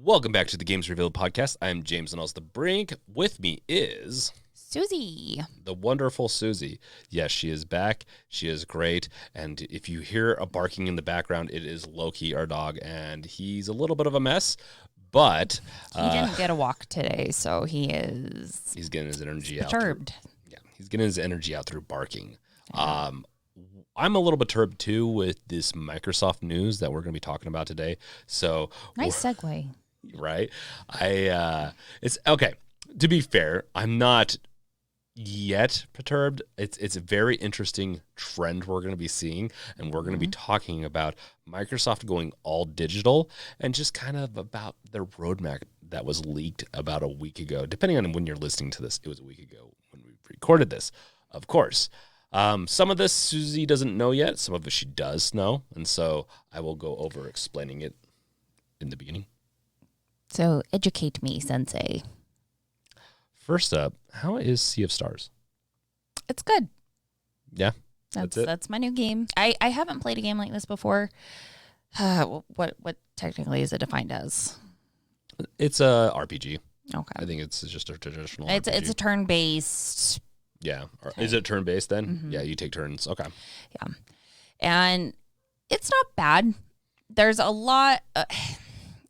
Welcome back to the Games Revealed podcast. I'm James and the Brink. With me is Suzie, the wonderful Suzie. Yes, she is back. She is great. And if you hear a barking in the background, it is Loki, our dog, and he's a little bit of a mess. But he didn't get a walk today, so he's getting his energy perturbed. He's getting his energy out through barking. I'm a little bit perturbed too with this Microsoft news that we're going to be talking about today. So nice segue, right? It's okay. To be fair, I'm not yet perturbed. It's a very interesting trend we're going to be seeing, and we're going to be talking about Microsoft going all digital and just kind of about their roadmap that was leaked about a week ago. Depending on when you're listening to this, it was a week ago when we recorded this, of course. Some of this Suzie doesn't know yet. Some of it she does know, and so I will go over explaining it in the beginning. So educate me, Sensei. First up, how is Sea of Stars? It's good. Yeah, that's it. That's my new game. I haven't played a game like this before. What technically is it defined as? It's a RPG. Okay. I think it's just a traditional It's RPG. a turn-based. Yeah. Okay. Is it turn-based then? Mm-hmm. Yeah, you take turns. Okay. Yeah. And it's not bad. There's a lot.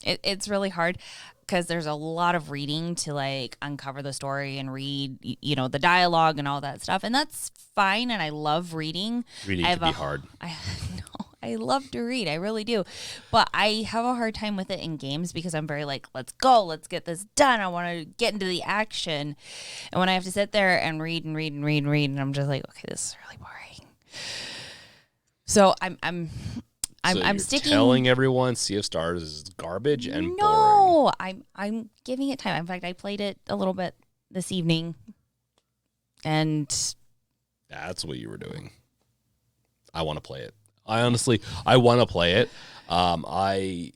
It's really hard because there's a lot of reading to like uncover the story and read, the dialogue and all that stuff. And that's fine. And I love reading. Reading can be hard. I love to read. I really do. But I have a hard time with it in games because I'm very like, let's go. Let's get this done. I want to get into the action. And when I have to sit there and read, and I'm just like, okay, this is really boring. So I'm sticking. Telling everyone Sea of Stars is garbage and boring. No, I'm giving it time. In fact, I played it a little bit this evening. And that's what you were doing. I want to play it. I want to play it. I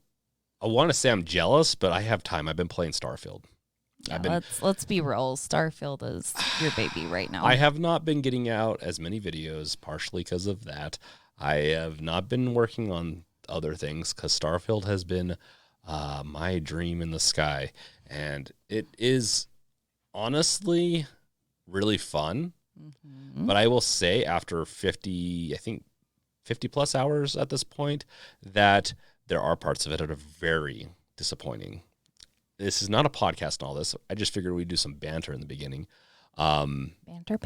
want to say I'm jealous, but I have time. I've been playing Starfield. Yeah, let's be real. Starfield is your baby right now. I have not been getting out as many videos, partially because of that. I have not been working on other things because Starfield has been my dream in the sky, and it is honestly really fun. Mm-hmm. But I will say, after 50 plus hours at this point, that there are parts of it that are very disappointing. This is not a podcast and all this. I just figured we'd do some banter in the beginning. Banter.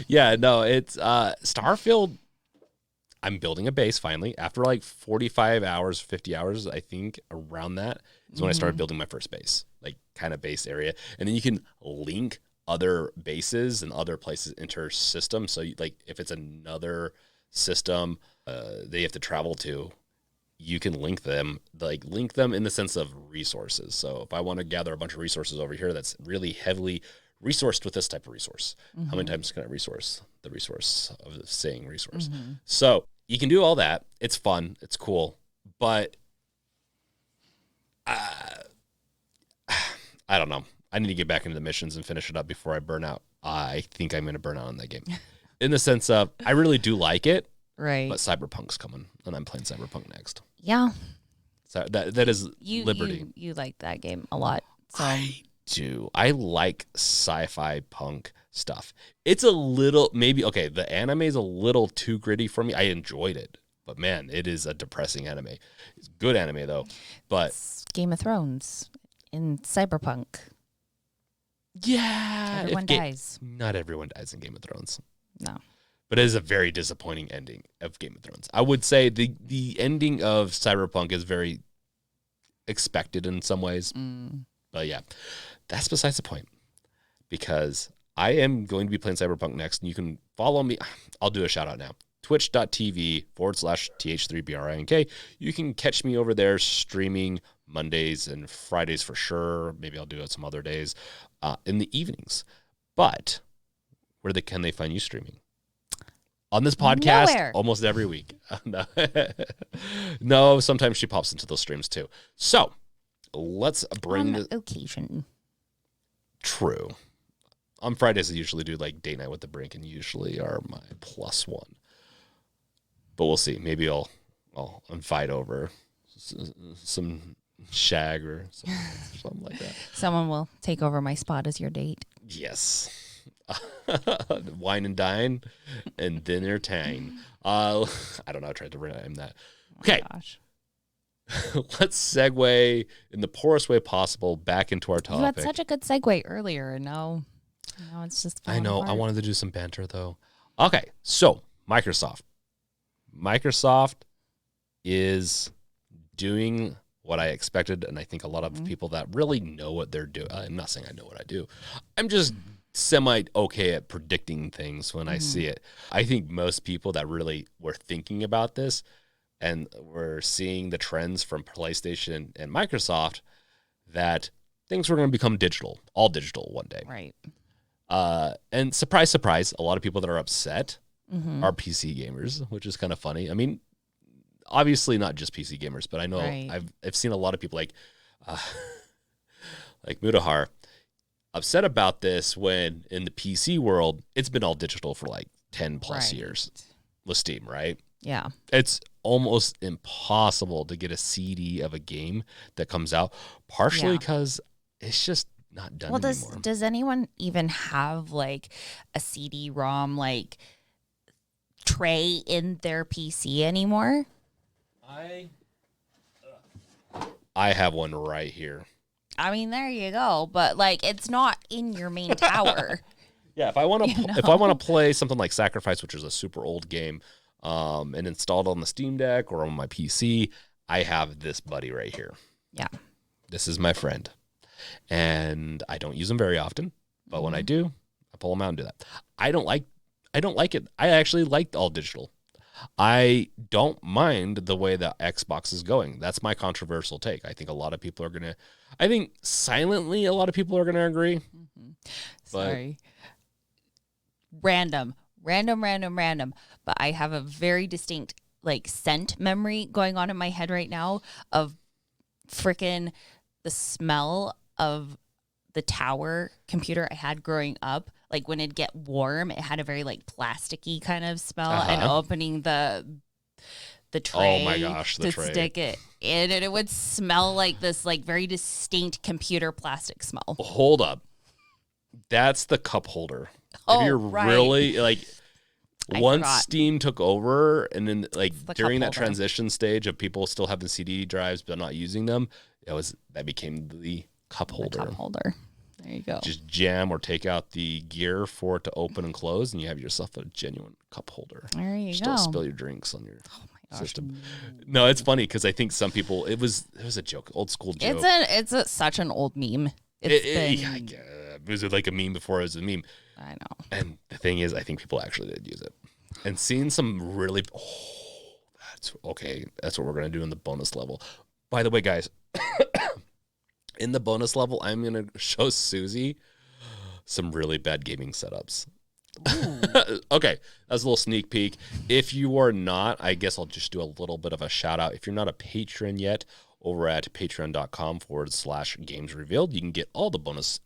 Yeah, no, it's Starfield. I'm building a base finally. After like 45 hours, 50 hours, I think, around that is when I started building my first base, like kind of base area. And then you can link other bases and other places inter-system. So like if it's another system they have to travel to, you can link them in the sense of resources. So if I want to gather a bunch of resources over here that's really heavily resourced with this type of resource, how many times can I resource the resource of the saying resource? So you can do all that. It's fun. It's cool. But I don't know. I need to get back into the missions and finish it up before I burn out. I think I'm going to burn out on that game. In the sense of, I really do like it. Right. But Cyberpunk's coming, and I'm playing Cyberpunk next. Yeah. So that is Liberty. You like that game a lot. So. I do. I like sci-fi punk stuff. It's a little, the anime is a little too gritty for me. I enjoyed it. But man, it is a depressing anime. It's good anime, though. But it's Game of Thrones in Cyberpunk. Yeah. Everyone dies. Not everyone dies in Game of Thrones. No. But it is a very disappointing ending of Game of Thrones. I would say the ending of Cyberpunk is very expected in some ways. But yeah, that's besides the point. Because I am going to be playing Cyberpunk next, and you can follow me. I'll do a shout out now. Twitch.tv/TH3BRINK. You can catch me over there streaming Mondays and Fridays for sure. Maybe I'll do it some other days in the evenings. But where can they find you streaming? On this podcast, Nowhere. Almost every week. No, sometimes she pops into those streams too. So let's bring on occasion. True. On Fridays, I usually do like date night with the Brink, and usually are my +1. But we'll see. Maybe I'll invite over some shag or something like that. Someone will take over my spot as your date. Yes. Wine and dine and dinner tang. I don't know. I tried to rhyme that. Okay. Oh, gosh. Let's segue in the poorest way possible back into our topic. You had such a good segue earlier, and now it's just I know. apart. I wanted to do some banter, though. Okay. So, Microsoft. Microsoft is doing what I expected, and I think a lot of people that really know what they're doing. I'm not saying I know what I do. I'm just semi-okay at predicting things when I see it. I think most people that really were thinking about this and were seeing the trends from PlayStation and Microsoft that things were going to become digital, all digital one day. Right. And surprise, surprise, a lot of people that are upset are PC gamers, which is kind of funny. I mean, obviously not just PC gamers, but I know I've seen a lot of people like Mudahar upset about this when in the PC world, it's been all digital for like 10 plus years with Steam, right? Yeah. It's almost impossible to get a CD of a game that comes out, partially because it's just not done anymore. Does anyone even have like a CD-ROM like tray in their PC anymore? I have one right here. I mean, there you go. But like, it's not in your main tower. Yeah, if I want to play something like Sacrifice, which is a super old game, and installed on the Steam Deck or on my PC, I have this buddy right here. Yeah, this is my friend, and I don't use him very often, but when I do, I pull him out and do that. I don't like it. I actually like all digital. I don't mind the way that Xbox is going. That's my controversial take. I think a lot of people are gonna. I think silently, a lot of people are gonna agree. Sorry. Random. But I have a very distinct like scent memory going on in my head right now of frickin' the smell of the tower computer I had growing up. Like when it'd get warm, it had a very like plasticky kind of smell. And opening the tray, oh my gosh, the tray, stick it in, and it would smell like this like very distinct computer plastic smell. Hold up, that's the cup holder. Oh, if you're really like, once forgot. Steam took over, and then like during that holder. transition stage of people still having CD drives but not using them, that became the cup holder. The cup holder. There you go. Just jam or take out the gear for it to open and close, and you have yourself a genuine cup holder. There you Just go. don't spill your drinks on your system. No, it's funny because I think some people it was a joke, old school joke. It's such an old meme. It was like a meme before it was a meme. I know. And the thing is, I think people actually did use it. And seeing some really, that's okay. That's what we're gonna do in the bonus level. By the way, guys. In the bonus level, I'm going to show Suzie some really bad gaming setups. Okay, that's a little sneak peek. If you are not, I guess I'll just do a little bit of a shout out. If you're not a patron yet, over at patreon.com/games revealed, you can get all the bonus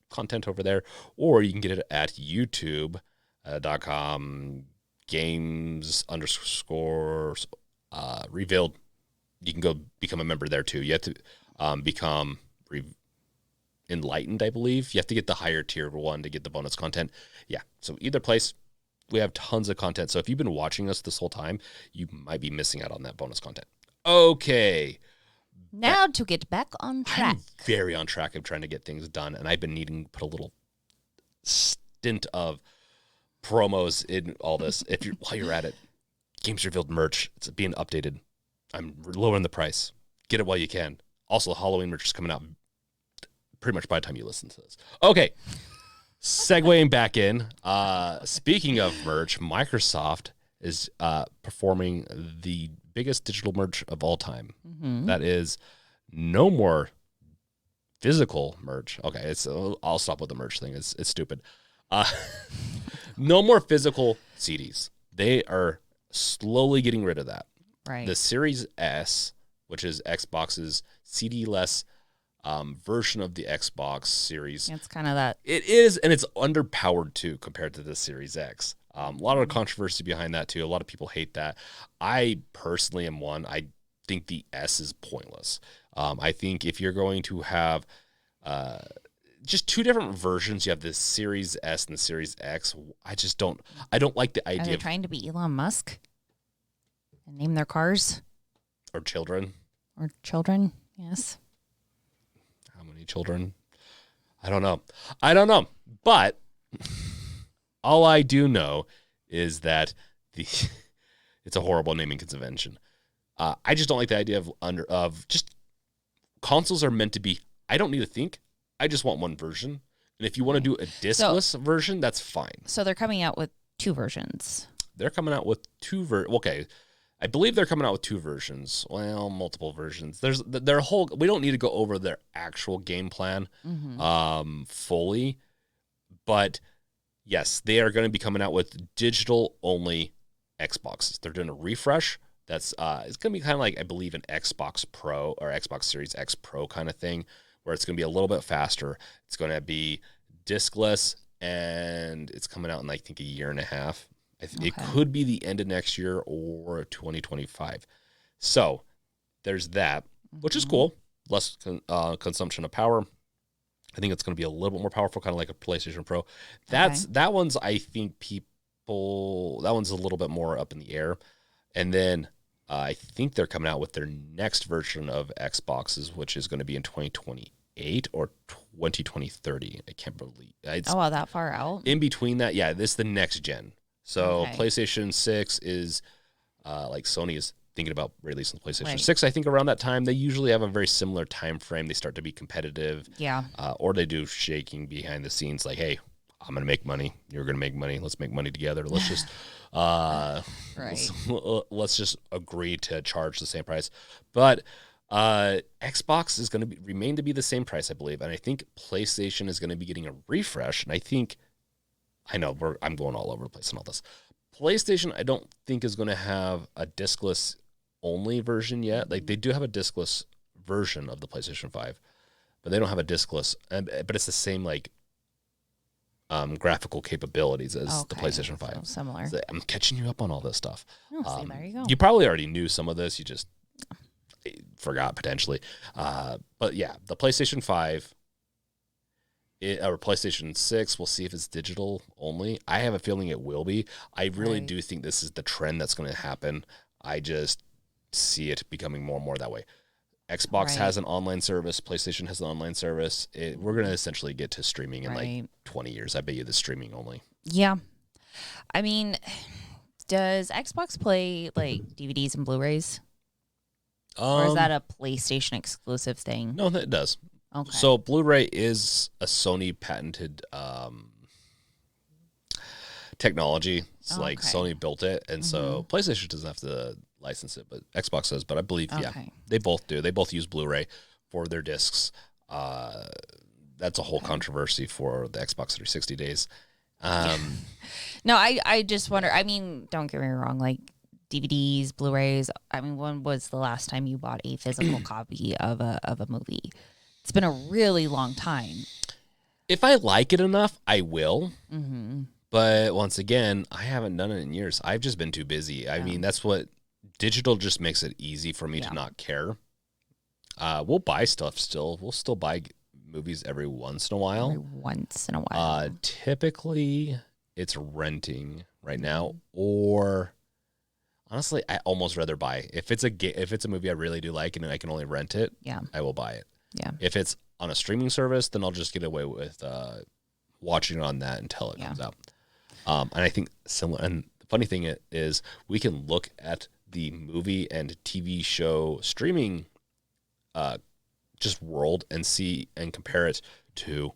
content over there, or you can get it at youtube.com games_revealed. You can go become a member there too. You have to become enlightened, I believe. You have to get the higher tier one to get the bonus content. Yeah, so either place, we have tons of content. So if you've been watching us this whole time, you might be missing out on that bonus content. Okay. Now to get back on track. I'm very on track of trying to get things done, and I've been needing to put a little stint of promos in all this. While you're at it, Games Revealed merch, it's being updated. I'm lowering the price. Get it while you can. Also, Halloween merch is coming out pretty much by the time you listen to this. Okay. Segueing back in. Speaking of merch, Microsoft is performing the biggest digital merch of all time. Mm-hmm. That is no more physical merch. Okay, I'll stop with the merch thing. It's stupid. No more physical CDs. They are slowly getting rid of that. Right. The Series S, which is Xbox's CD-less version of the Xbox Series. It's kind of that. It is, and it's underpowered too compared to the Series X. A lot of controversy behind that too. A lot of people hate that. I personally am one. I think the S is pointless. I think if you're going to have just two different versions, you have the Series S and the Series X. I don't like the idea Are they trying to be Elon Musk and name their cars? Or children. Or children, yes. How many children? I don't know. But all I do know is that it's a horrible naming convention. I just don't like the idea of just consoles are meant to be. I don't need to think. I just want one version. And if you want to do a discless version, that's fine. So they're coming out with two versions. They're coming out with okay. I believe they're coming out with two versions. Well, multiple versions. There's their whole. We don't need to go over their actual game plan fully, but yes, they are going to be coming out with digital only Xboxes. They're doing a refresh. That's it's going to be kind of like, I believe, an Xbox Pro or Xbox Series X Pro kind of thing, where it's going to be a little bit faster. It's going to be discless, and it's coming out in, I think, a year and a half. It could be the end of next year or 2025. So there's that, which is cool. Less consumption of power. I think it's going to be a little bit more powerful, kind of like a PlayStation Pro. That one's, I think that one's a little bit more up in the air. And then I think they're coming out with their next version of Xboxes, which is going to be in 2028 or 2030. I can't believe it's that far out. In between that, yeah, this is the next gen. So PlayStation 6 is like Sony is thinking about releasing the PlayStation 6. I think around that time, they usually have a very similar time frame. They start to be competitive. Yeah. Or they do shaking behind the scenes like, hey, I'm going to make money. You're going to make money. Let's make money together. Let's just let's just agree to charge the same price. But Xbox is going to remain to be the same price, I believe. And I think PlayStation is going to be getting a refresh. And I know I'm going all over the place and all this. PlayStation, I don't think is going to have a discless only version yet. Like, they do have a discless version of the PlayStation 5, but they don't have a discless. But it's the same graphical capabilities as the PlayStation 5. So similar. So I'm catching you up on all this stuff. Oh, there you go. You probably already knew some of this. You just forgot potentially. But yeah, the PlayStation 5. Or PlayStation 6, we'll see if it's digital only. I have a feeling it will be. I really do think this is the trend that's going to happen. I just see it becoming more and more that way. Xbox has an online service. PlayStation has an online service. We're going to essentially get to streaming in like 20 years. I bet you the streaming only. Yeah. I mean, does Xbox play like DVDs and Blu-rays? Or is that a PlayStation exclusive thing? No, it does. Okay. So Blu-ray is a Sony patented technology. It's like Sony built it, and so PlayStation doesn't have to license it, but Xbox does. But I believe, they both do. They both use Blu-ray for their discs. That's a whole controversy for the Xbox 360 days. No, I just wonder. I mean, don't get me wrong. Like DVDs, Blu-rays. I mean, when was the last time you bought a physical copy of a movie? It's been a really long time. If I like it enough, I will. But once again, I haven't done it in years. I've just been too busy. I mean, that's what digital just makes it easy for me to not care. We'll buy stuff still. We'll still buy movies every once in a while. Typically, it's renting right now, or honestly, I almost rather buy. If it's a movie I really do like and I can only rent it, I will buy it. Yeah. If it's on a streaming service, then I'll just get away with watching it on that until it comes out. And I think similar. And the funny thing is, we can look at the movie and TV show streaming, just world and see and compare it to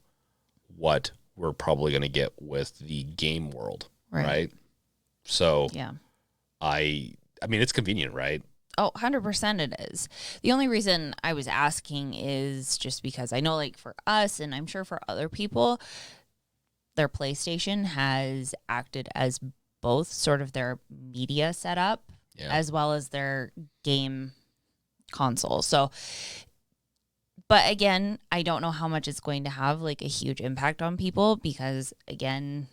what we're probably going to get with the game world, right? So I mean, it's convenient, right? Oh, 100% it is. The only reason I was asking is just because I know, like, for us, and I'm sure for other people, their PlayStation has acted as both sort of their media setup as well as their game console. So, but again, I don't know how much it's going to have, like, a huge impact on people because, again,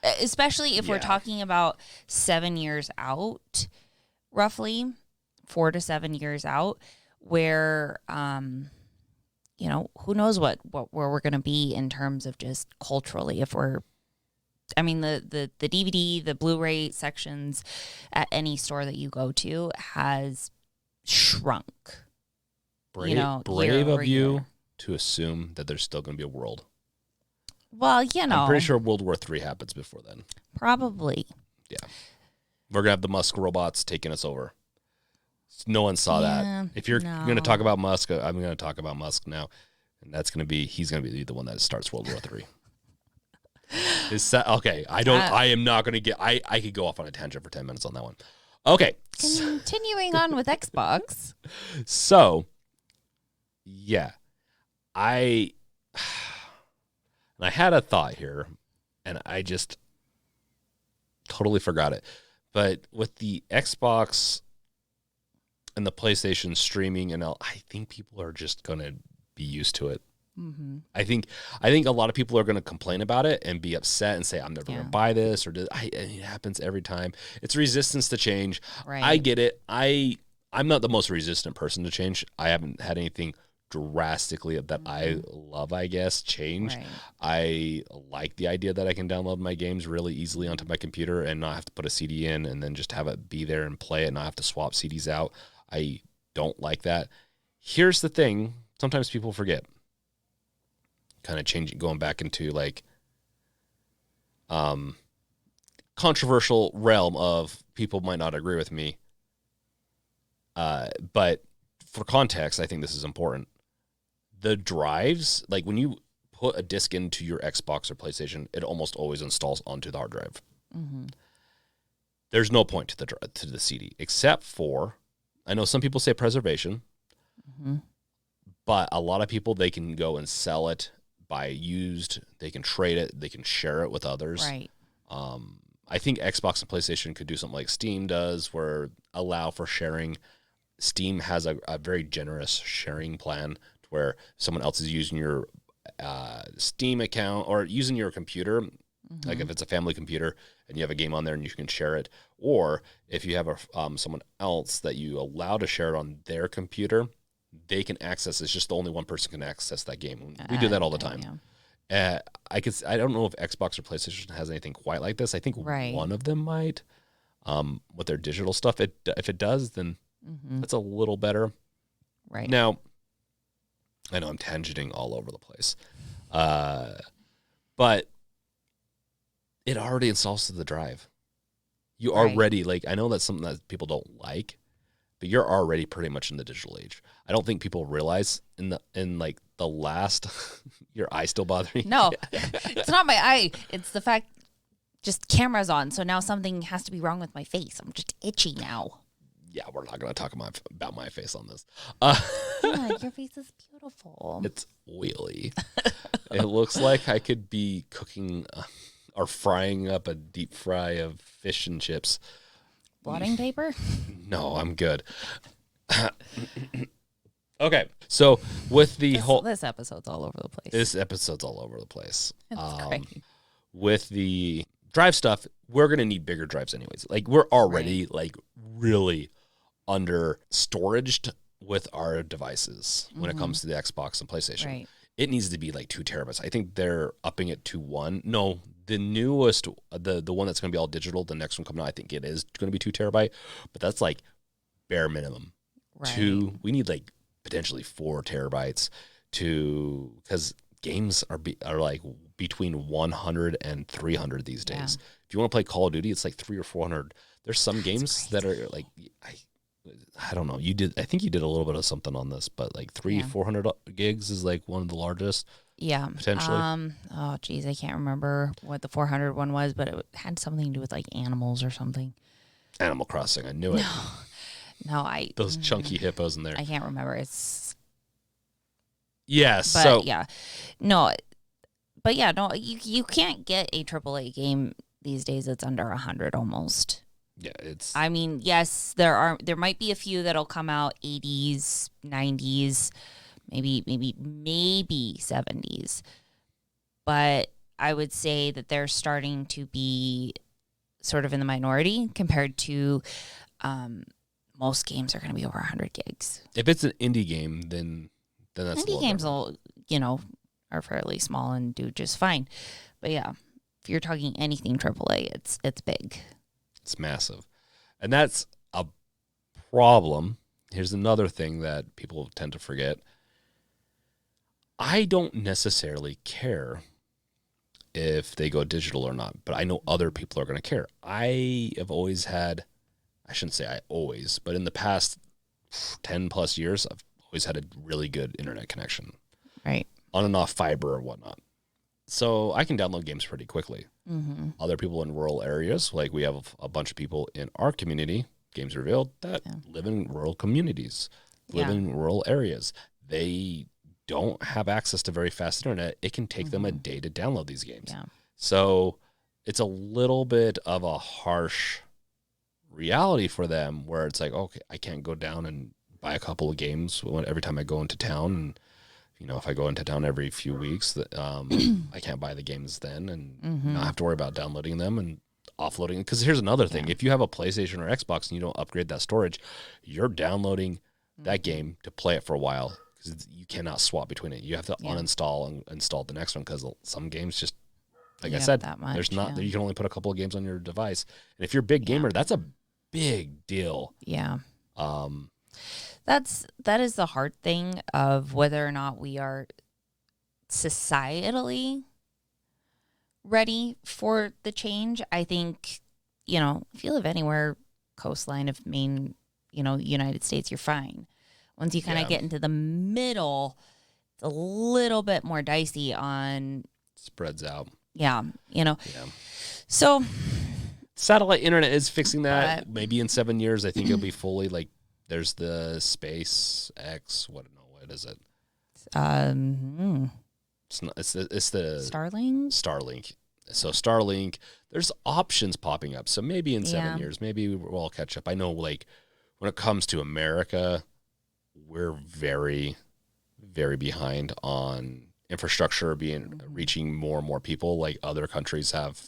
especially if we're talking about 7 years out, roughly, 4 to 7 years out, where who knows where we're going to be in terms of just culturally. If we're, I mean, the DVD, the Blu-ray sections at any store that you go to has shrunk. Brave, year of you year. to assume that there's still going to be a world. Well, I'm pretty sure World War III happens before then. Probably. Yeah. We're going to have the Musk robots taking us over. No one saw that. If you're going to talk about Musk, I'm going to talk about Musk now. And he's going to be the one that starts World War III. Okay, I am not going to get, I could go off on a tangent for 10 minutes on that one. Okay. Continuing on with Xbox. So, yeah. I had a thought here, and I just totally forgot it. But with the Xbox and the PlayStation streaming, and I think people are just going to be used to it. Mm-hmm. I think a lot of people are going to complain about it and be upset and say, I'm never going to buy this, it happens every time. It's resistance to change. Right. I get it. I'm not the most resistant person to change. I haven't had anything drastically that I love, I guess, change. Right. I like the idea that I can download my games really easily onto my computer and not have to put a CD in and then just have it be there and play it and not have to swap CDs out. I don't like that. Here's the thing. Sometimes people forget. Kind of changing, going back into like controversial realm of people might not agree with me. But for context, I think this is important. The drives, like when you put a disc into your Xbox or PlayStation, it almost always installs onto the hard drive. Mm-hmm. There's no point to the CD, except for, I know some people say preservation, but a lot of people, they can go and sell it, buy used, they can trade it, they can share it with others. Right. I think Xbox and PlayStation could do something like Steam does, where allow for sharing. Steam has a very generous sharing plan where someone else is using your Steam account or using your computer, like if it's a family computer and you have a game on there and you can share it, or if you have someone else that you allow to share it on their computer, they can access. It's just the only one person can access that game. We do that all the time. Yeah. I don't know if Xbox or PlayStation has anything quite like this. I think one of them might with their digital stuff. If it does, then that's a little better. Right. Now, I know I'm tangenting all over the place. But it already installs to the drive. You already, like, I know that's something that people don't like, but you're already pretty much in the digital age. I don't think people realize in the last, your eye still bothering you? No, it's not my eye. It's the fact just camera's on. So now something has to be wrong with my face. I'm just itchy now. Yeah, we're not going to talk about my face on this. Yeah, your face is beautiful. It's oily. It looks like I could be cooking or frying up a deep fry of fish and chips. Blotting paper? No, I'm good. Okay, so with this episode's all over the place. It's great. With the drive stuff, we're going to need bigger drives anyways. Like, we're already like really under storaged with our devices when it comes to the Xbox and PlayStation. Right. It needs to be like 2 terabytes. I think they're upping it to 1. No, the newest, the one that's going to be all digital, the next one coming out, I think it is going to be 2 terabyte, but that's like bare minimum. Right. 2, we need like potentially 4 terabytes because games are like between 100 and 300 these days. Yeah. If you want to play Call of Duty, it's like 300 or 400. There's some games that are like, I don't know. I think you did a little bit of something on this, but like 400 gigs is like one of the largest. Yeah. Potentially. Oh geez, I can't remember what the 400 one was, but it had something to do with like animals or something. Animal Crossing. I knew it. No, those chunky hippos in there. I can't remember. It's. Yes. But so yeah, no, but yeah, no, you can't get a AAA game these days that's under 100 almost. Yeah, it's. I mean, yes, there might be a few that'll come out 80s, 90s, maybe 70s, but I would say that they're starting to be sort of in the minority compared to most games are going to be over 100 gigs. If it's an indie game, then that's indie games will, are fairly small and do just fine. But yeah, if you're talking anything AAA, it's big. It's massive. And that's a problem. Here's another thing that people tend to forget. I don't necessarily care if they go digital or not, but I know other people are going to care. I have always had, I shouldn't say I always, but in the past 10 plus years, I've always had a really good internet connection. Right. On and off fiber or whatnot. So I can download games pretty quickly. Mm-hmm. Other people in rural areas, like we have a bunch of people in our community, Games Revealed, that live in rural communities, live in rural areas. They don't have access to very fast internet. It can take them a day to download these games. Yeah. So it's a little bit of a harsh reality for them where it's like, okay, I can't go down and buy a couple of games every time I go into town. And, if I go into town every few weeks, I can't buy the games then and not have to worry about downloading them and offloading. Because here's another thing. If you have a PlayStation or Xbox and you don't upgrade that storage, you're downloading that game to play it for a while. You cannot swap between it. You have to uninstall and install the next one because some games just, like I said, there's not. You can only put a couple of games on your device. And if you're a big gamer, that's a big deal. Yeah. That is the hard thing of whether or not we are societally ready for the change. I think, if you live anywhere coastline of Maine, United States, you're fine. Once you kind of get into the middle, it's a little bit more dicey on... Spreads out. Yeah. So... Satellite internet is fixing that. Maybe in 7 years, I think it'll be fully, like, there's the SpaceX... What is it? It's the... Starlink. So Starlink, there's options popping up. So maybe in 7 years, maybe we'll all catch up. I know, like, when it comes to America... We're very, very behind on infrastructure reaching more and more people. Like other countries have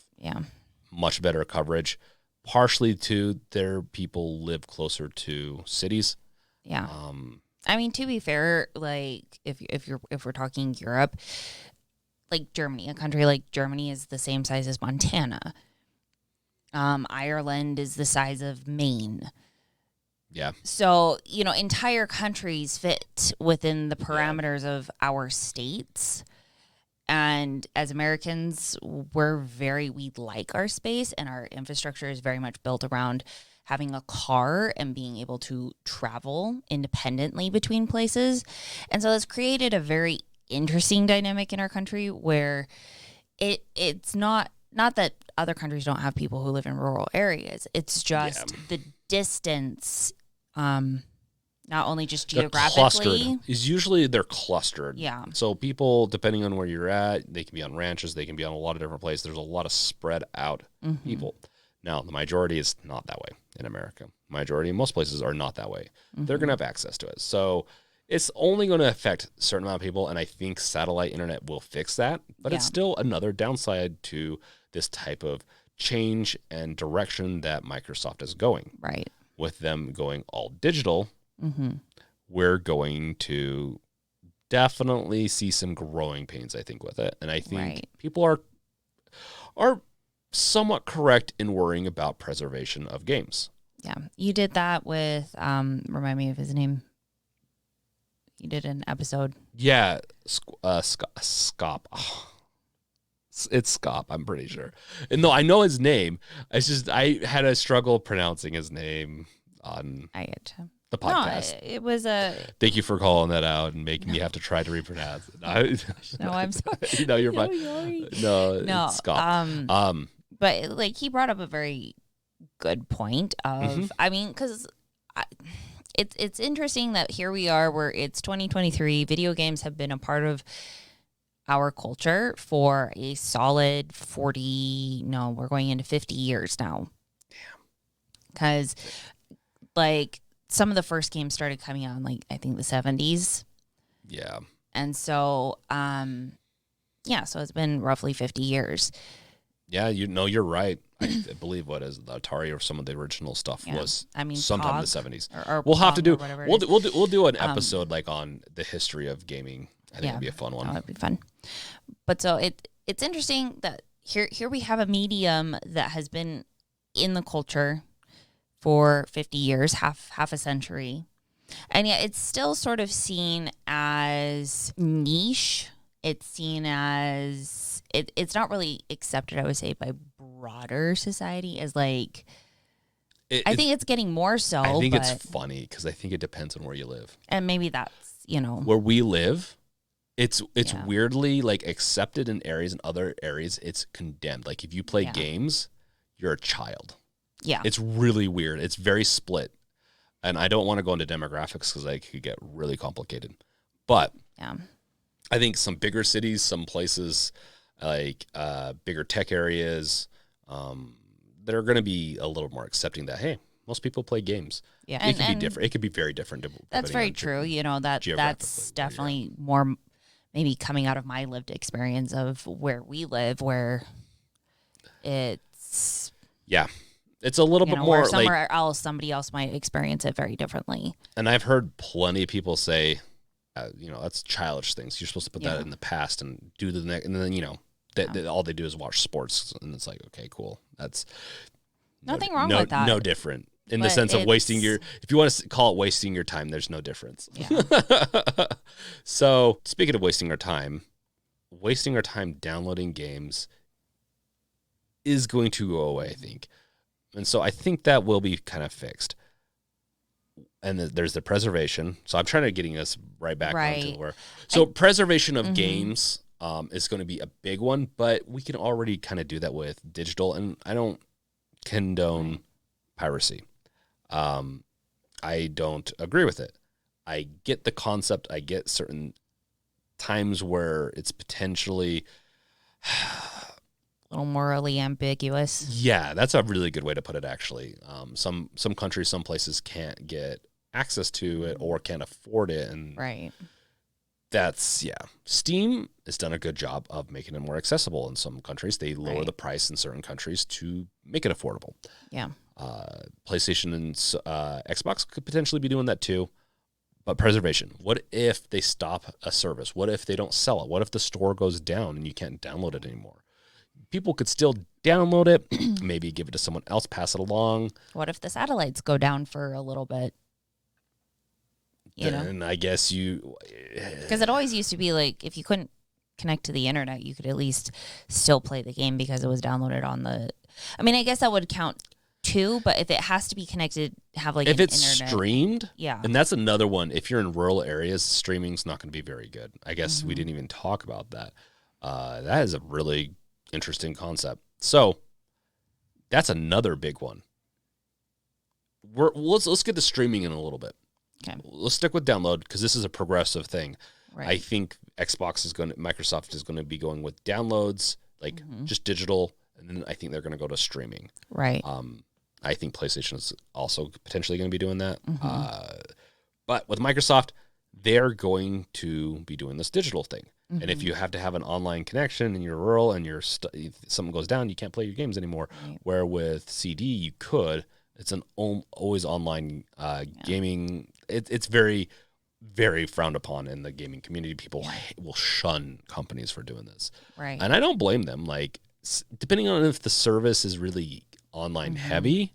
much better coverage, partially to their people live closer to cities. Yeah. I mean, to be fair, like if we're talking Europe, like Germany, a country like Germany is the same size as Montana. Ireland is the size of Maine. Yeah. So, entire countries fit within the parameters of our states. And as Americans, we like our space, and our infrastructure is very much built around having a car and being able to travel independently between places. And so that's created a very interesting dynamic in our country where it's not that other countries don't have people who live in rural areas. It's just the distance, not only just geographically. They're clustered. Yeah. So people, depending on where you're at, they can be on ranches, they can be on a lot of different places. There's a lot of spread out people. Now, the majority is not that way in America. Majority in most places are not that way. They're going to have access to it. So it's only going to affect a certain amount of people, and I think satellite internet will fix that. But it's still another downside to this type of change and direction that Microsoft is going. Right. With them going all digital, we're going to definitely see some growing pains, I think, with it. And I think people are somewhat correct in worrying about preservation of games. Yeah. You did that with, remind me of his name. You did an episode. Yeah. Scop. Oh. It's Scop, I'm pretty sure. And no, I know his name. It's just I had a struggle pronouncing his name on the podcast. No, it was a... Thank you for calling that out and making me have to try to repronounce it. No, I'm sorry. No, you're fine. No, it's Scop. But like he brought up a very good point of, I mean, because it's interesting that here we are where it's 2023. Video games have been a part of our culture for a solid 40, no, we're going into 50 years now. Damn. Because, like, some of the first games started coming out in, like, I think the 70s. Yeah. And so, so it's been roughly 50 years. Yeah, you're right. I believe what is the Atari or some of the original stuff was sometime in the 70s. Or we'll have to do we'll do an episode like on the history of gaming. I think it'd be a fun one. That would be fun. But so it's interesting that here we have a medium that has been in the culture for 50 years, half a century. And yet it's still sort of seen as niche. It's seen as it's not really accepted, I would say, by broader society as like I think it's getting more so. I think it's funny because I think it depends on where you live. And maybe that's, where we live, it's weirdly like accepted in areas, and other areas it's condemned. Like if you play games, you're a child. Yeah. It's really weird. It's very split. And I don't want to go into demographics because they could get really complicated. But I think some bigger cities, some places like bigger tech areas, that are going to be a little more accepting that, hey, most people play games. Yeah, it can be different. It could be very different. That's very true. That's definitely more maybe coming out of my lived experience of where we live, where it's it's a little bit more where somewhere else somebody else might experience it very differently. And I've heard plenty of people say, that's childish things. You're supposed to put that in the past and do the next, and then all they do is watch sports, and it's like, okay, cool. That's nothing wrong with that. No different in the sense of wasting your. If you want to call it wasting your time, there's no difference. Yeah. So speaking of wasting our time downloading games is going to go away, I think, and so I think that will be kind of fixed. And there's the preservation. So I'm trying to getting us right back onto where. So preservation of games is going to be a big one, but we can already kind of do that with digital, and I don't condone piracy. I don't agree with it. I get the concept. I get certain times where it's potentially a little morally ambiguous. Yeah, that's a really good way to put it, actually. Some countries, some places can't get access to it or can't afford it. And that's, Steam has done a good job of making it more accessible in some countries. They lower the price in certain countries to make it affordable. Yeah. PlayStation and Xbox could potentially be doing that too. But preservation, what if they stop a service? What if they don't sell it? What if the store goes down and you can't download it anymore? People could still download it, maybe give it to someone else, pass it along. What if the satellites go down for a little bit? And I guess because it always used to be like if you couldn't connect to the internet, you could at least still play the game because it was downloaded on the. I mean, I guess that would count too, but if it has to be connected, have like if an it's internet, streamed, and that's another one. If you're in rural areas, streaming's not going to be very good. I guess we didn't even talk about that. That is a really interesting concept. So that's another big one. Let's get to streaming in a little bit. Okay. Let's stick with download because this is a progressive thing. Right. I think Microsoft is going to be going with downloads, like just digital, and then I think they're going to go to streaming. Right. I think PlayStation is also potentially going to be doing that. But with Microsoft, they're going to be doing this digital thing. And if you have to have an online connection and you're rural and if something goes down, you can't play your games anymore. Right. Where with CD, you could. It's an always online gaming. It's very, very frowned upon in the gaming community. People will shun companies for doing this. Right. And I don't blame them. Like, depending on if the service is really online heavy,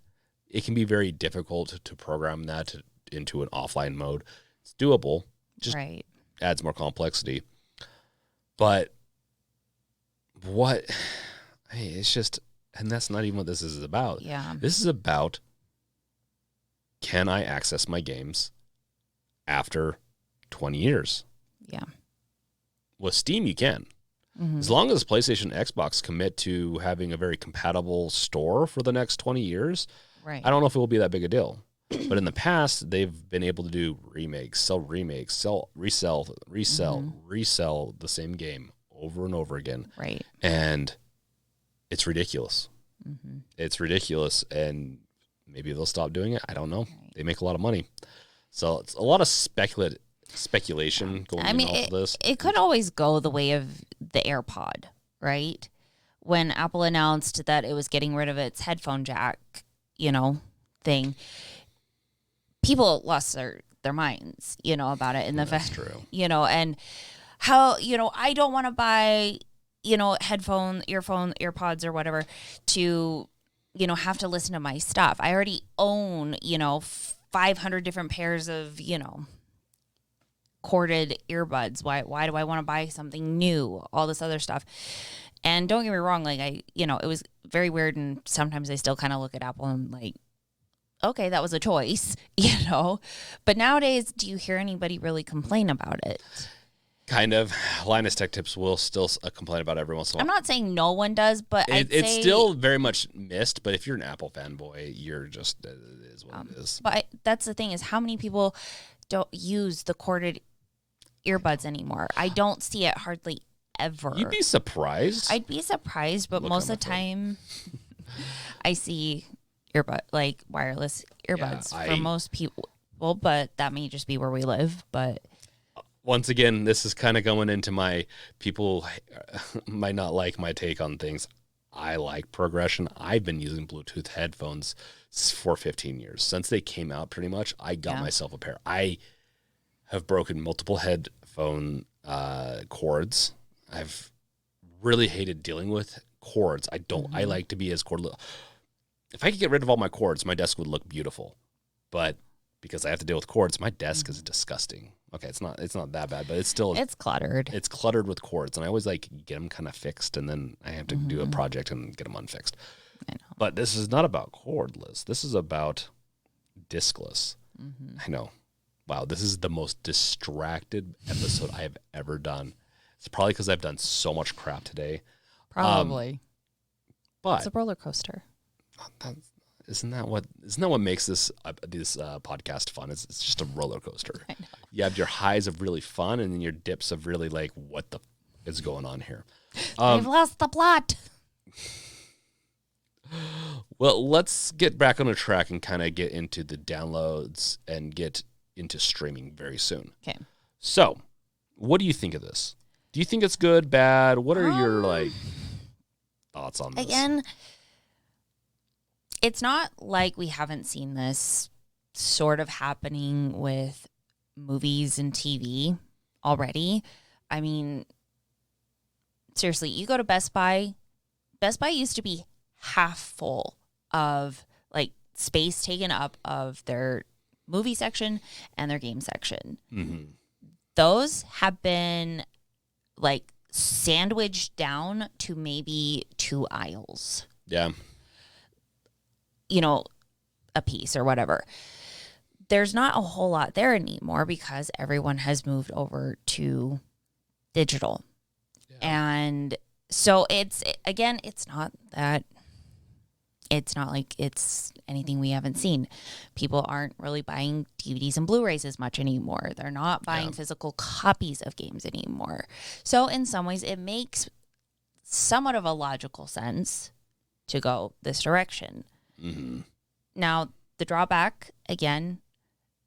it can be very difficult to program that into an offline mode. It's doable. Just adds more complexity. But it's just, and that's not even what this is about. Yeah. This is about, can I access my games after 20 years? Yeah. With Steam, you can. As long as PlayStation and Xbox commit to having a very compatible store for the next 20 years, I don't know if it will be that big a deal. But in the past, they've been able to do remakes, resell the same game over and over again. Right. And it's ridiculous. It's ridiculous. And maybe they'll stop doing it. I don't know. Right. They make a lot of money. So it's a lot of speculation going on with this. It could always go the way of the AirPod, right? when Apple announced that it was getting rid of its headphone jack, thing, people lost their minds, about it. And the That's fact, true. And how, I don't want to buy, headphone, earphone, earpods or whatever to, have to listen to my stuff. I already own, 500 different pairs of, corded earbuds. Why do I want to buy something new? All this other stuff. And don't get me wrong, like it was very weird, and sometimes I still kind of look at Apple and like, okay, that was a choice, But nowadays, do you hear anybody really complain about it? Kind of. Linus Tech Tips will still complain about it every once in a while. I'm not saying no one does, but it's still very much missed. But if you're an Apple fanboy, you're just it is what it is. But that's the thing is, how many people don't use the corded earbuds anymore? I don't see it hardly ever. You'd be surprised. I'd be surprised, but most of the time, I see wireless earbuds for most people. But that may just be where we live. But once again, this is kind of going into my people might not like my take on things. I like progression. I've been using Bluetooth headphones for 15 years. Since they came out, pretty much, I got myself a pair. I have broken multiple headphone cords. I've really hated dealing with cords. I like to be as cordless. If I could get rid of all my cords, my desk would look beautiful. But because I have to deal with cords, my desk is disgusting. Okay, it's not that bad, but it's cluttered. It's cluttered with cords, and I always like get them kind of fixed, and then I have to do a project and get them unfixed. I know. But this is not about cordless. This is about diskless. I know. Wow, this is the most distracted episode I have ever done. It's probably because I've done so much crap today. Probably. But it's a roller coaster. Isn't that what makes this podcast fun? It's just a roller coaster. I know. You have your highs of really fun, and then your dips of really like, what the is going on here? I've lost the plot. Well, let's get back on a track and kind of get into the downloads and get into streaming very soon. Okay. So, what do you think of this? Do you think it's good, bad? What are your thoughts on this? Again, it's not like we haven't seen this sort of happening with movies and TV already. I mean, seriously, you go to Best Buy. Best Buy used to be half full of space taken up of their movie section and their game section. Mm-hmm. Those have been sandwiched down to maybe 2 aisles. Yeah. A piece or whatever. There's not a whole lot there anymore because everyone has moved over to digital. Yeah. And so it's not like it's anything we haven't seen. People aren't really buying DVDs and Blu-rays as much anymore. They're not buying physical copies of games anymore. So in some ways it makes somewhat of a logical sense to go this direction. Mm-hmm. Now, the drawback, again,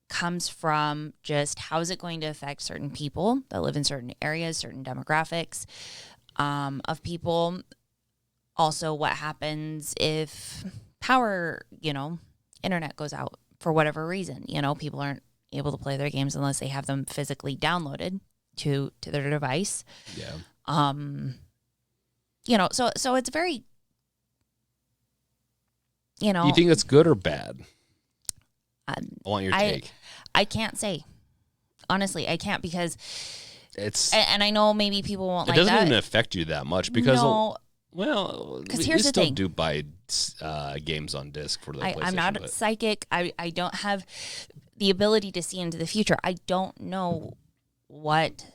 comes from just how is it going to affect certain people that live in certain areas, certain demographics of people. Also, what happens if power, internet goes out for whatever reason. People aren't able to play their games unless they have them physically downloaded to their device. Yeah. So it's very... Do you think it's good or bad? I want your take. I can't say. Honestly, I can't because it's... And I know maybe people won't like that. It doesn't even affect you that much because... No. Well, here's we the still thing. do buy games on disc for the PlayStation. I'm not psychic. I don't have the ability to see into the future. I don't know what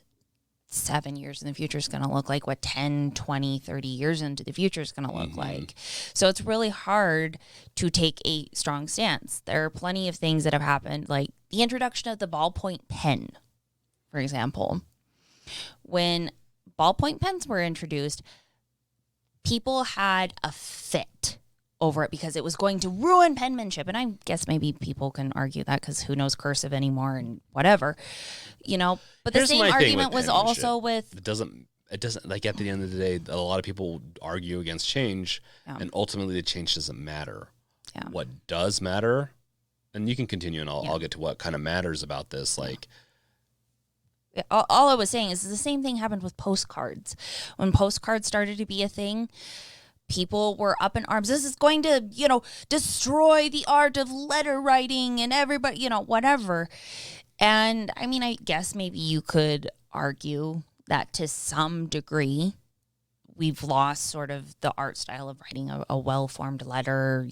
7 years in the future is going to look like, what 10, 20, 30 years into the future is going to look like. So it's really hard to take a strong stance. There are plenty of things that have happened, like the introduction of the ballpoint pen, for example. When ballpoint pens were introduced, people had a fit over it because it was going to ruin penmanship. And I guess maybe people can argue that because who knows cursive anymore and whatever, But the same argument was also with... It doesn't it doesn't, like, at the end of the day, a lot of people argue against change, Yeah. and ultimately the change doesn't matter. Yeah. What does matter, and you can continue, and Yeah. I'll get to what kind of matters about this. Like, all I was saying is the same thing happened with postcards. When postcards started to be a thing, people were up in arms. This is going to, destroy the art of letter writing and everybody, whatever. And I mean, I guess maybe you could argue that to some degree, we've lost sort of the art style of writing a well-formed letter,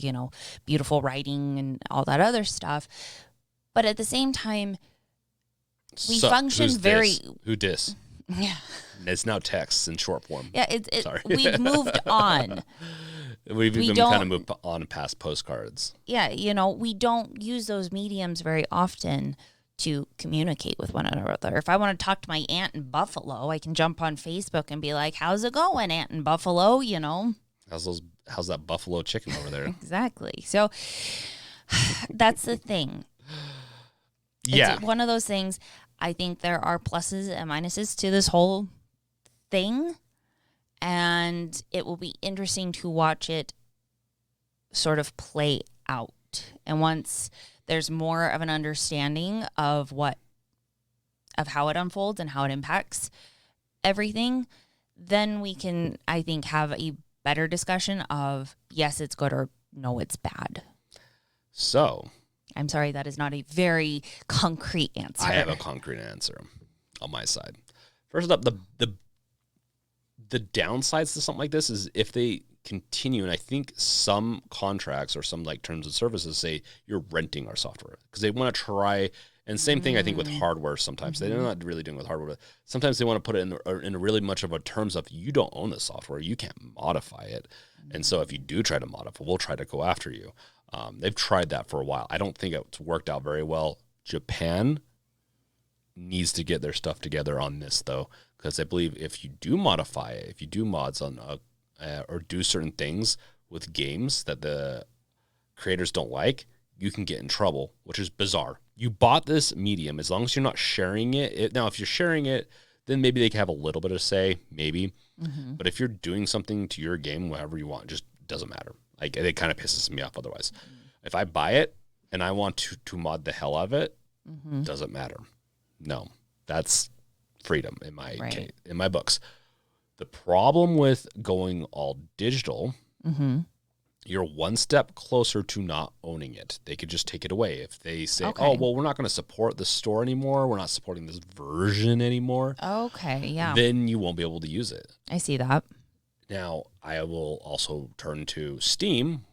beautiful writing and all that other stuff. But at the same time, we function very... Who dis? Yeah. It's now text in short form. Yeah, Sorry. We've moved on. We've even kind of moved on past postcards. Yeah, we don't use those mediums very often to communicate with one another. If I want to talk to my aunt in Buffalo, I can jump on Facebook and be like, "How's it going, Aunt in Buffalo?" How's that buffalo chicken over there? Exactly. So that's the thing. Yeah. It's one of those things. I think there are pluses and minuses to this whole thing, and it will be interesting to watch it sort of play out. And once there's more of an understanding of how it unfolds and how it impacts everything, then we can, I think, have a better discussion of yes, it's good, or no, it's bad. So, I'm sorry, that is not a very concrete answer. I have a concrete answer on my side. First up, the downsides to something like this is if they continue, and I think some contracts or some like terms of services say you're renting our software because they want to try. And same thing, I think, with hardware sometimes. They're not really doing with hardware. But sometimes they want to put it in really much of a terms of you don't own the software. You can't modify it. And so if you do try to modify, we'll try to go after you. They've tried that for a while. I don't think it's worked out very well. Japan needs to get their stuff together on this, though, because I believe if you do modify it, if you do mods on or do certain things with games that the creators don't like, you can get in trouble, which is bizarre. You bought this medium. As long as you're not sharing it. Now, if you're sharing it, then maybe they can have a little bit of say, maybe. Mm-hmm. But if you're doing something to your game, whatever you want, just doesn't matter. Like, it kind of pisses me off otherwise. Mm-hmm. If I buy it and I want to mod the hell out of it, doesn't matter. No, that's freedom in my case, in my books. The problem with going all digital, you're one step closer to not owning it. They could just take it away. If they say, oh, well, we're not going to support the store anymore, we're not supporting this version anymore. Okay, yeah. Then you won't be able to use it. I see that. Now, I will also turn to Steam,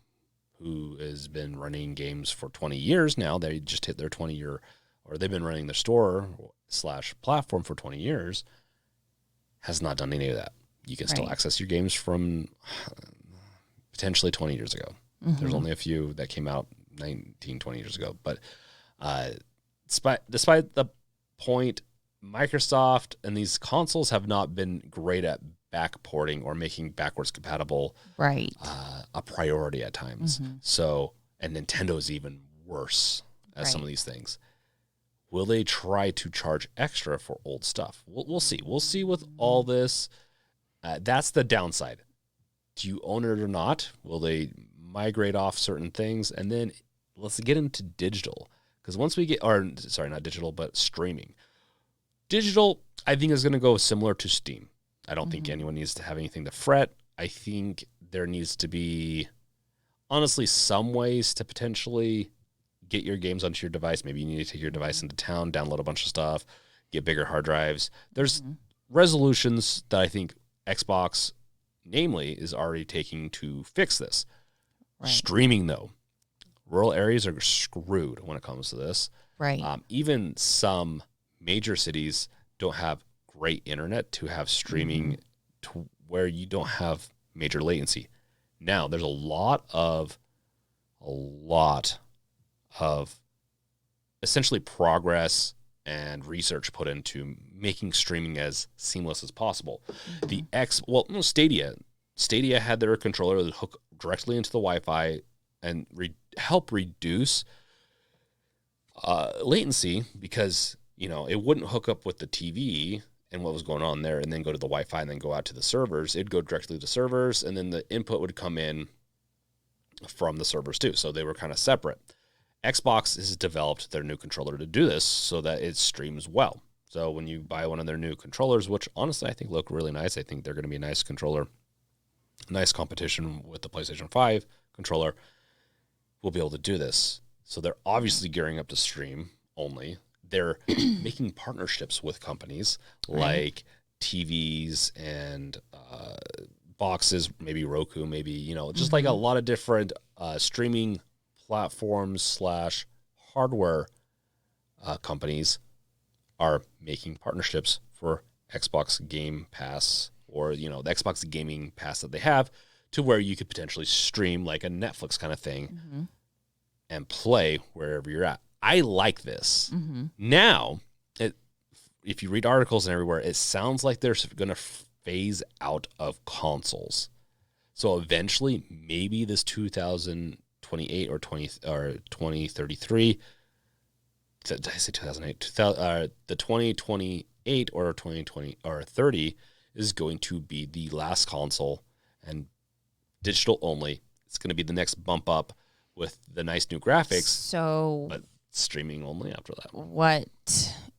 who has been running games for 20 years now. They just hit their 20-year, or they've been running their store/platform for 20 years. Has not done any of that. You can still access your games from potentially 20 years ago. There's only a few that came out 19, 20 years ago. But despite the point, Microsoft and these consoles have not been great at backporting or making backwards compatible a priority at times. So, and Nintendo's even worse at some of these things. Will they try to charge extra for old stuff? We'll see. We'll see with all this. That's the downside. Do you own it or not? Will they migrate off certain things? And then let's get into digital. Because once we get, or sorry, not digital, but streaming. Digital, I think, is going to go similar to Steam. I don't think anyone needs to have anything to fret. I think there needs to be, honestly, some ways to potentially get your games onto your device. Maybe you need to take your device into town, download a bunch of stuff, get bigger hard drives. There's resolutions that I think Xbox, namely, is already taking to fix this. Streaming, though, rural areas are screwed when it comes to this. Even some major cities don't have great internet to have streaming to where you don't have major latency. Now, there's a lot of essentially progress and research put into making streaming as seamless as possible. Stadia had their controller that hook directly into the Wi-Fi and help reduce latency because, it wouldn't hook up with the TV and what was going on there, and then go to the Wi-Fi and then go out to the servers. It'd go directly to servers, and then the input would come in from the servers too. So they were kind of separate. Xbox has developed their new controller to do this so that it streams well. So when you buy one of their new controllers, which honestly I think look really nice, I think they're going to be a nice controller, nice competition with the PlayStation 5 controller, we'll be able to do this. So they're obviously gearing up to stream only. They're making partnerships with companies like TVs and boxes, maybe Roku, maybe, just like a lot of different streaming platforms / hardware companies are making partnerships for Xbox Game Pass or, the Xbox Gaming Pass that they have, to where you could potentially stream like a Netflix kind of thing and play wherever you're at. I like this. Now, if you read articles and everywhere, it sounds like they're going to phase out of consoles. So eventually, maybe this 2028 or 2033. Did I say 2008? The 2028 or 2020 or 30 is going to be the last console and digital only. It's going to be the next bump up with the nice new graphics. But streaming only after that. What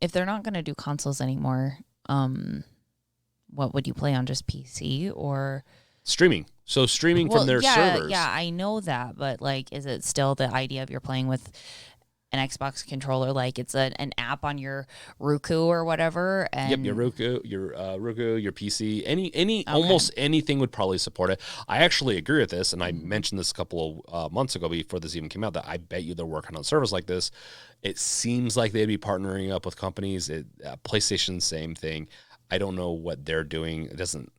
if they're not going to do consoles anymore? What would you play on, just PC or streaming? So streaming from their servers. Yeah, I know that, but like, is it still the idea of you're playing with an Xbox controller, like it's an app on your Roku or whatever? And yep, your Roku, your PC, any almost anything would probably support it. I actually agree with this, and I mentioned this a couple of months ago before this even came out, that I bet you they're working on service like this. It seems like they'd be partnering up with companies. PlayStation, same thing. I don't know what they're doing. It doesn't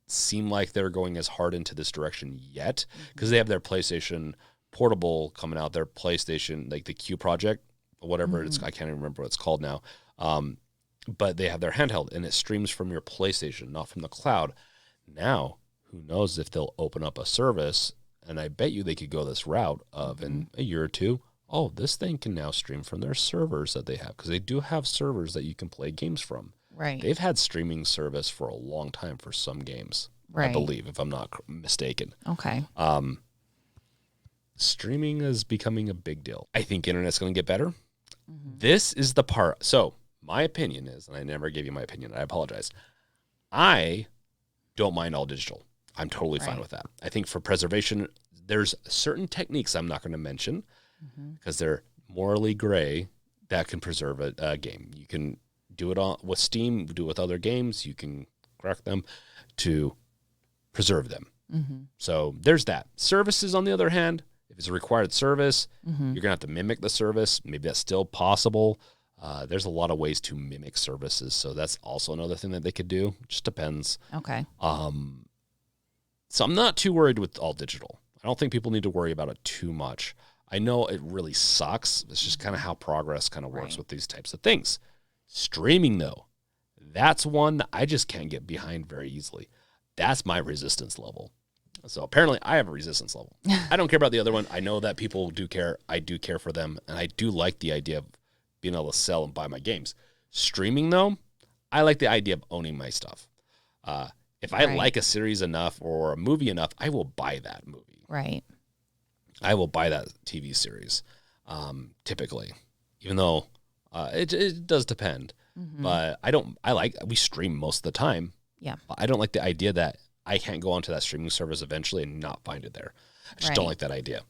seem like they're going as hard into this direction yet, because they have their PlayStation Portable coming out, their PlayStation, like the Q project, whatever it's, I can't even remember what it's called now. But they have their handheld, and it streams from your PlayStation, not from the cloud. Now, who knows if they'll open up a service, and I bet you they could go this route of in a year or two, this thing can now stream from their servers that they have, because they do have servers that you can play games from. Right. They've had streaming service for a long time for some games, I believe, if I'm not mistaken. Okay. Streaming is becoming a big deal. I think internet's going to get better. This is the part. So my opinion is, and I never gave you my opinion, I apologize. I don't mind all digital. I'm totally fine with that. I think for preservation, there's certain techniques I'm not going to mention because they're morally gray that can preserve a game. You can do it with Steam, do it with other games. You can crack them to preserve them. So there's that. Services, on the other hand, if it's a required service, you're going to have to mimic the service. Maybe that's still possible. There's a lot of ways to mimic services. So that's also another thing that they could do. It just depends. Okay. So I'm not too worried with all digital. I don't think people need to worry about it too much. I know it really sucks. It's just kind of how progress kind of works with these types of things. Streaming, though, that's one that I just can't get behind very easily. That's my resistance level. So apparently I have a resistance level. I don't care about the other one. I know that people do care. I do care for them. And I do like the idea of being able to sell and buy my games. Streaming, though, I like the idea of owning my stuff. If I like a series enough or a movie enough, I will buy that movie. Right. I will buy that TV series, typically, even though it does depend. But we stream most of the time. Yeah. I don't like the idea that I can't go onto that streaming service eventually and not find it there. I just don't like that idea.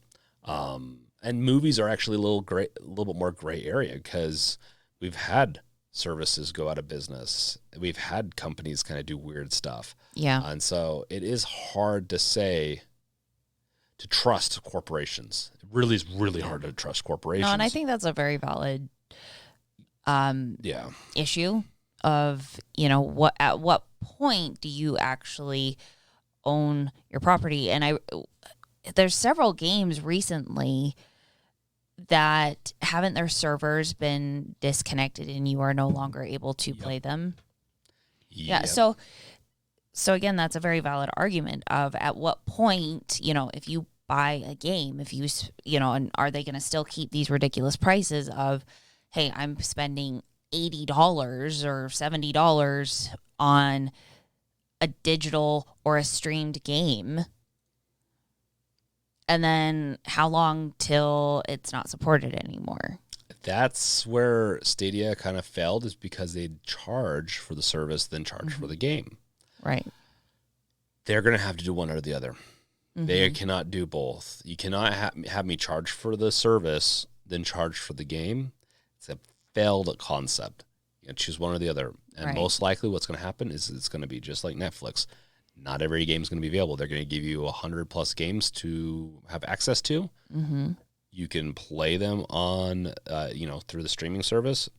And movies are actually a little bit more gray area, because we've had services go out of business. We've had companies kind of do weird stuff. Yeah. And so it is hard to trust corporations. It really is really hard to trust corporations. No, and I think that's a very valid issue of, at what point do you actually own your property? And there's several games recently that haven't their servers been disconnected and you are no longer able to play them. Yeah. So again, that's a very valid argument of at what point, if you buy a game, if you, and are they going to still keep these ridiculous prices of, hey, I'm spending $80 or $70 on a digital or a streamed game. And then how long till it's not supported anymore? That's where Stadia kind of failed, is because they charge for the service, then charge for the game. Right. They're going to have to do one or the other. They cannot do both. You cannot have me charge for the service, then charge for the game. It's a failed concept. You know, choose one or the other. And most likely what's going to happen is it's going to be just like Netflix. Not every game is going to be available. They're going to give you 100+ games to have access to. You can play them on, through the streaming service.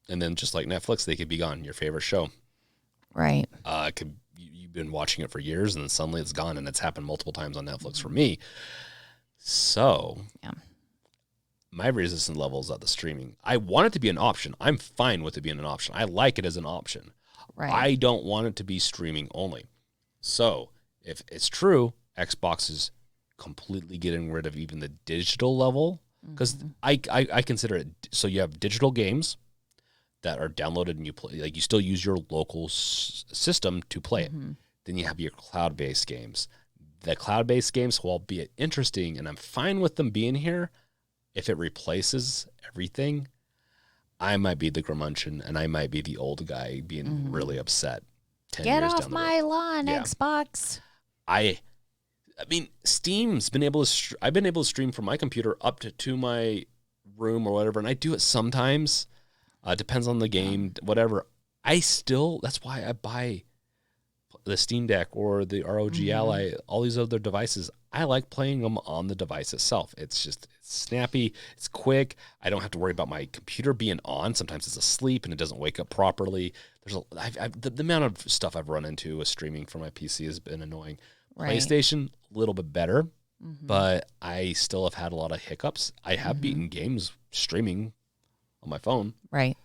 And then just like Netflix, they could be gone. Your favorite show. Right. You've been watching it for years, and then suddenly it's gone, and it's happened multiple times on Netflix for me. So my resistance level is at the streaming. I want it to be an option. I'm fine with it being an option. I like it as an option. Right. I don't want it to be streaming only. So if it's true, Xbox is completely getting rid of even the digital level, because I consider it. So you have digital games that are downloaded and you play, like you still use your local system to play it. Then you have your cloud-based games. The cloud-based games, while be it interesting, and I'm fine with them being here, if it replaces everything, I might be the curmudgeon and I might be the old guy being really upset. 10 Get years off down the my road. lawn, Xbox. I mean, Steam's been able to. I've been able to stream from my computer up to my room or whatever, and I do it sometimes. Depends on the game, whatever. That's why I buy the Steam Deck or the ROG Ally, all these other devices. I like playing them on the device itself. It's snappy, it's quick. I don't have to worry about my computer being on. Sometimes it's asleep and it doesn't wake up properly. The amount of stuff I've run into with streaming for my PC has been annoying. Right. PlayStation, a little bit better, but I still have had a lot of hiccups. I have beaten games streaming on my phone. Right.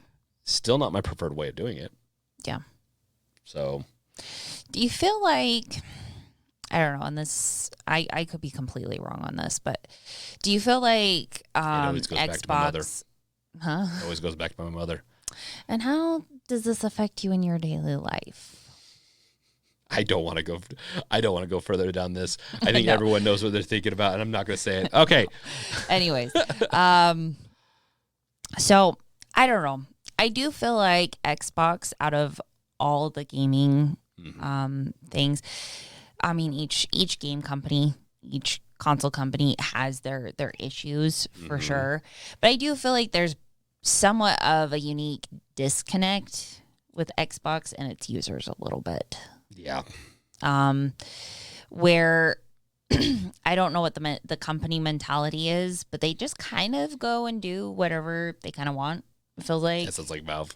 Still not my preferred way of doing it. Yeah. So. Do you feel like, I don't know, on this, I could be completely wrong on this, but do you feel like It always goes Xbox, back to my mother. Huh? It always goes back to my mother. And how does this affect you in your daily life? I don't want to go further down this. I think everyone knows what they're thinking about, and I'm not going to say it. Okay. Anyways, so I don't know. I do feel like Xbox, out of all the gaming things, I mean, each game company, each console company has their issues for sure. But I do feel like there's somewhat of a unique disconnect with Xbox and its users a little bit. Yeah. Where I don't know what the company mentality is, but they just kind of go and do whatever they kind of want. It feels like. That sounds like Valve.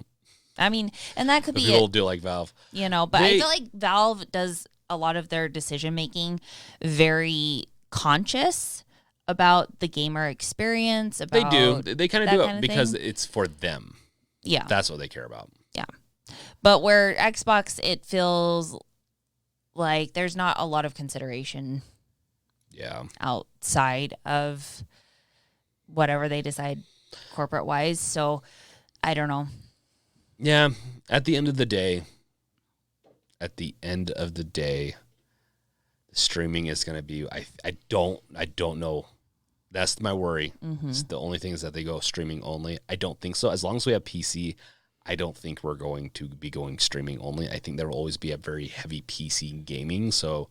I mean, and that could be people do like Valve. You know, but I feel like Valve does a lot of their decision making very conscious about the gamer experience. About they do. They kind of do it because thing. It's for them. Yeah. That's what they care about. Yeah. But where Xbox, it feels like there's not a lot of consideration. Yeah. Outside of whatever they decide corporate wise. So I don't know. Yeah. At the end of the day, streaming is going to be, I don't know. That's my worry. It's the only thing is that they go streaming only. I don't think so. As long as we have PC, I don't think we're going to be going streaming only. I think there will always be a very heavy PC gaming. So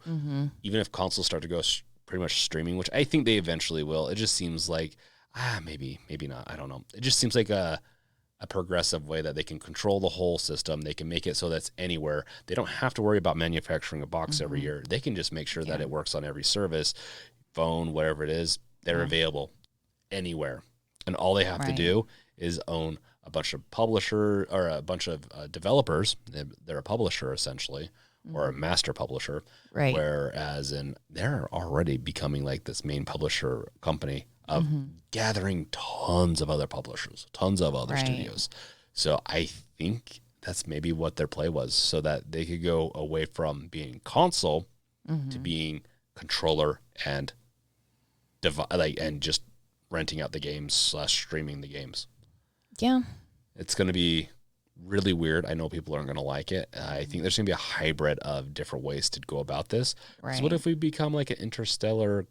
even if consoles start to go pretty much streaming, which I think they eventually will, it just seems like, maybe not. I don't know. It just seems like a progressive way that they can control the whole system. They can make it so that's anywhere. They don't have to worry about manufacturing a box every year. They can just make sure that it works on every service, phone, whatever it is. They're available anywhere. And all they have to do is own a bunch of publisher or a bunch of developers. They're a publisher essentially, or a master publisher. Right. Whereas they're already becoming like this main publisher company of gathering tons of other publishers, tons of other studios. So I think that's maybe what their play was, so that they could go away from being console to being controller and and just renting out the games / streaming the games. Yeah. It's going to be really weird. I know people aren't going to like it. I think there's going to be a hybrid of different ways to go about this. Right. So what if we become like an interstellar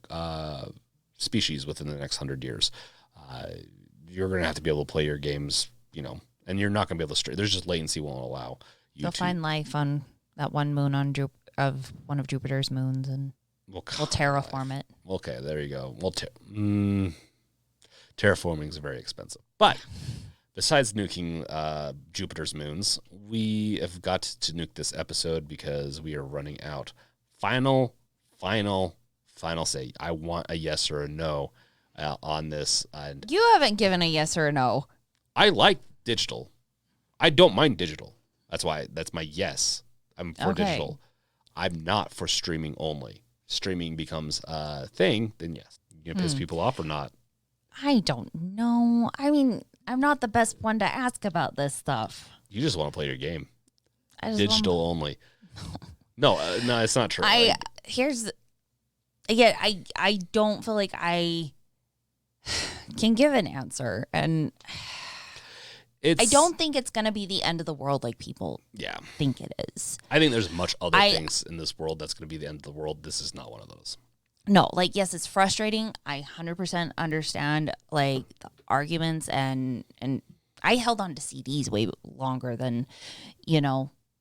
species within the next 100 years? You're going to have to be able to play your games, and you're not going to be able to there's just latency won't allow you They'll find life on that one moon of one of Jupiter's moons, and we'll terraform it. Okay, there you go. Well, terraforming is very expensive. But besides nuking Jupiter's moons, we have got to nuke this episode because we are running out. Final say. I want a yes or a no on this. And you haven't given a yes or a no. I like digital. I don't mind digital. That's my yes. I'm for digital. I'm not for streaming only. Streaming becomes a thing, then yes. You gonna piss people off or not? I don't know. I mean, I'm not the best one to ask about this stuff. You just want to play your game. Digital only. No, it's not true. I don't feel like I can give an answer, and I don't think it's going to be the end of the world like people think it is. I think there's much other things in this world that's going to be the end of the world. This is not one of those. No, yes, it's frustrating. I 100% understand the arguments, and I held on to CDs way longer than,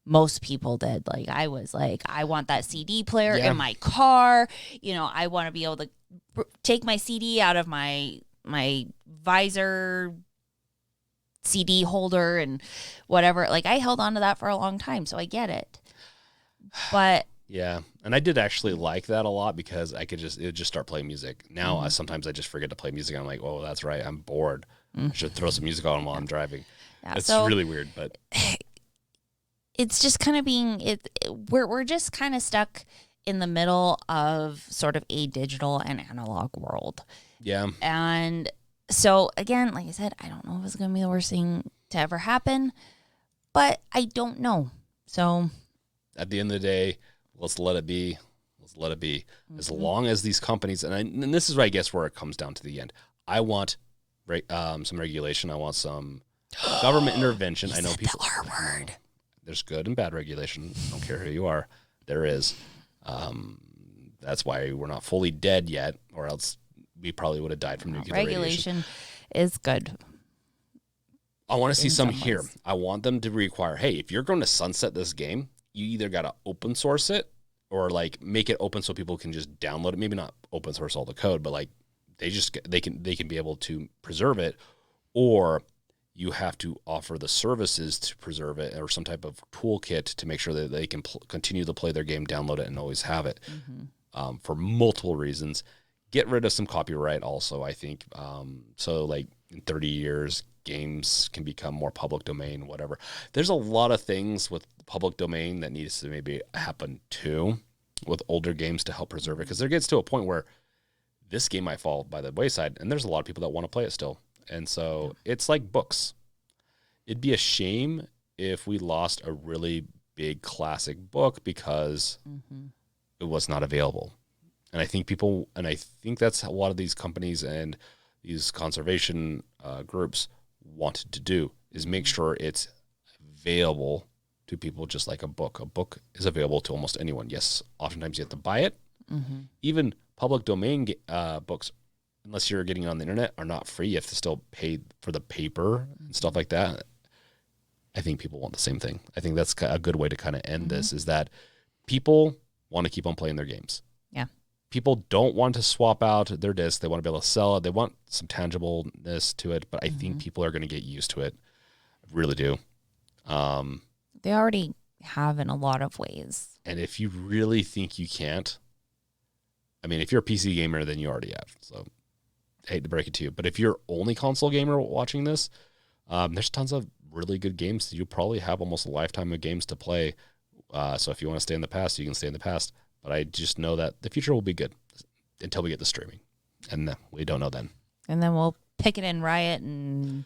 most people did. I was I want that CD player in my car. I want to be able to take my CD out of my visor CD holder and whatever. I held on to that for a long time, so I get it. But yeah, and I did actually like that a lot because it would just start playing music. Now sometimes I just forget to play music. I'm like, oh, that's right, I'm bored. I should throw some music on while I'm driving. Yeah, it's really weird, but it's just kind of we're just kind of stuck in the middle of sort of a digital and analog world. Yeah, and so again, like I said, I don't know if it's going to be the worst thing to ever happen, but I don't know. So at the end of the day, let's let it be. As long as these companies, and this is, I guess, where it comes down to the end. I want some regulation. I want some government intervention. I know people. The R word. There's good and bad regulation. I don't care who you are. There is. That's why we're not fully dead yet, or else we probably would have died from nuclear radiation. Regulation is good. I want to see some here. I want them to require, hey, if you're going to sunset this game, you either got to open source it or make it open so people can just download it. Maybe not open source all the code, but they can be able to preserve it, or you have to offer the services to preserve it or some type of toolkit to make sure that they can continue to play their game, download it, and always have it for multiple reasons. Get rid of some copyright also, I think. So in 30 years, games can become more public domain, whatever. There's a lot of things with public domain that needs to maybe happen too with older games to help preserve it, because there gets to a point where this game might fall by the wayside, and there's a lot of people that want to play it still. And so it's like books. It'd be a shame if we lost a really big classic book because it was not available. And I think that's a lot of these companies and these conservation groups wanted to do, is make sure it's available to people just like a book. A book is available to almost anyone. Yes, oftentimes you have to buy it. Even public domain books, unless you're getting it on the internet, are not free. You have to still pay for the paper and stuff like that. I think people want the same thing. I think that's a good way to kind of end this, is that people want to keep on playing their games. Yeah. People don't want to swap out their disc. They want to be able to sell it. They want some tangibleness to it, but I think people are going to get used to it. I really do. They already have in a lot of ways. And if you really think you can't, I mean, if you're a PC gamer, then you already have. So I hate to break it to you. But if you're only console gamer watching this, there's tons of really good games. You'll probably have almost a lifetime of games to play. So if you want to stay in the past, you can stay in the past. But I just know that the future will be good until we get the streaming. And we don't know then. And then we'll picket and riot and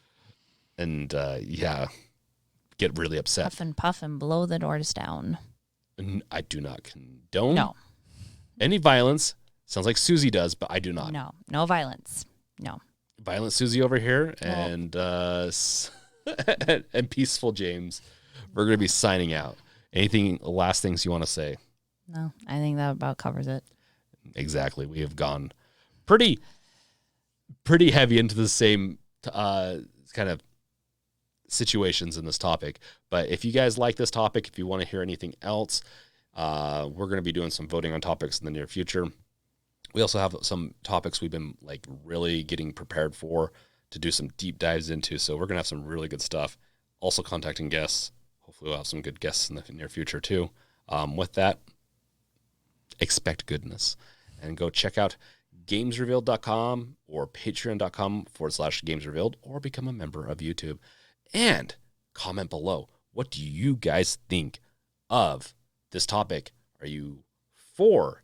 get really upset. Huff and puff and blow the doors down. And I do not condone any violence. Sounds like Suzie does, but I do not. No violence. No. Violent Suzie over here. And and Peaceful James, we're going to be signing out. Anything, last things you want to say? No, I think that about covers it. Exactly. We have gone pretty heavy into the same kind of situations in this topic. But if you guys like this topic, if you want to hear anything else, we're going to be doing some voting on topics in the near future. We also have some topics we've been like really getting prepared for to do some deep dives into. So we're going to have some really good stuff. Also contacting guests. Hopefully we'll have some good guests in the near future too. With that, expect goodness. And go check out gamesrevealed.com or patreon.com/gamesrevealed or become a member of YouTube. And comment below. What do you guys think of this topic? Are you for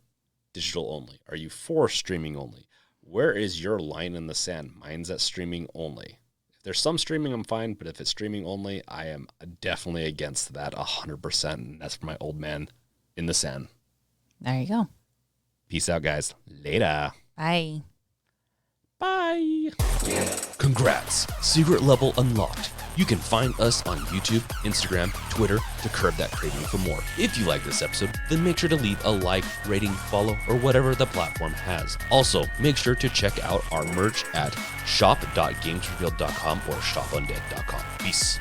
digital only? Are you for streaming only? Where is your line in the sand? Mine's at streaming only. If there's some streaming, I'm fine. But if it's streaming only, I am definitely against that 100%. And that's for my old man in the sand. There you go. Peace out, guys. Later. Bye. Bye. Congrats! Secret level unlocked. You can find us on YouTube, Instagram, Twitter to curb that craving for more. If you like this episode, then make sure to leave a like, rating, follow, or whatever the platform has. Also, make sure to check out our merch at shop.gamesrevealed.com or shopundead.com. Peace.